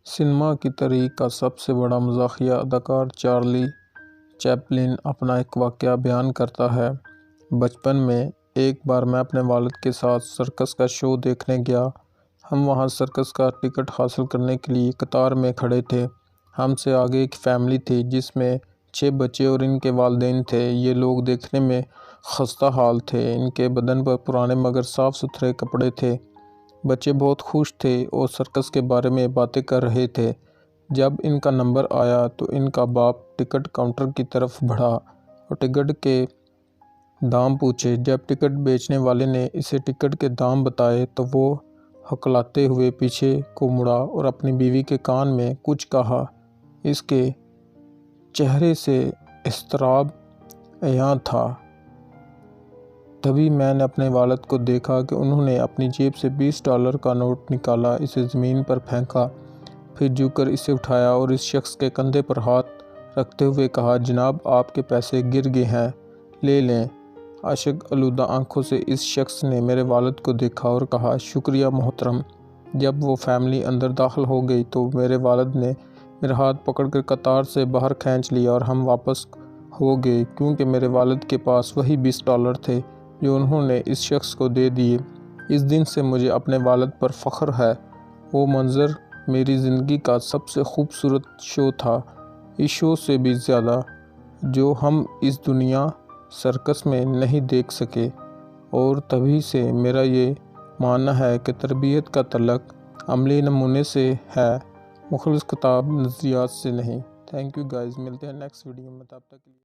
Cinema کی تاریخ کا سب سے بڑا مزاحیہ اداکار چارلی چیپلن اپنا ایک واقعہ بیان کرتا ہے۔ بچپن میں ایک بار میں اپنے والد کے ساتھ سرکس کا شو دیکھنے گیا۔ ہم وہاں سرکس کا ٹکٹ حاصل کرنے کے لیے قطار میں کھڑے تھے۔ ہم سے آگے ایک فیملی تھی جس میں 6 بچے اور ان کے والدین تھے۔ یہ لوگ دیکھنے میں خستہ حال تھے۔ ان کے بدن پر پرانے مگر صاف ستھرے کپڑے تھے۔ بچے بہت خوش تھے اور سرکس کے بارے میں باتیں کر رہے تھے۔ جب ان کا نمبر آیا تو ان کا باپ ٹکٹ کاؤنٹر کی طرف بڑھا اور ٹکٹ کے دام پوچھے۔ جب ٹکٹ بیچنے والے نے اسے ٹکٹ کے دام بتائے تو وہ ہکلاتے ہوئے پیچھے کو مڑا اور اپنی بیوی کے کان میں کچھ کہا۔ اس کے چہرے سے اضطراب عیاں تھا۔ تبھی میں نے اپنے والد کو دیکھا کہ انہوں نے اپنی جیب سے $20 کا نوٹ نکالا، اسے زمین پر پھینکا، پھر جھک کر اسے اٹھایا اور اس شخص کے کندھے پر ہاتھ رکھتے ہوئے کہا، جناب آپ کے پیسے گر گئے ہیں، لے لیں۔ اشک آلودہ آنکھوں سے اس شخص نے میرے والد کو دیکھا اور کہا، شکریہ محترم۔ جب وہ فیملی اندر داخل ہو گئی تو میرے والد نے میرا ہاتھ پکڑ کر قطار سے باہر کھینچ لیا اور ہم واپس ہو گئے کیونکہ میرے والد کے پاس وہی $20 تھے جو انہوں نے اس شخص کو دے دیے۔ اس دن سے مجھے اپنے والد پر فخر ہے۔ وہ منظر میری زندگی کا سب سے خوبصورت شو تھا، اس شو سے بھی زیادہ جو ہم اس دنیا سرکس میں نہیں دیکھ سکے، اور تبھی سے میرا یہ ماننا ہے کہ تربیت کا تعلق عملی نمونے سے ہے، مخلص کتاب نظریات سے نہیں۔ تھینک یو گائز، ملتے ہیں نیکسٹ ویڈیو میں، تب تک کے لیے۔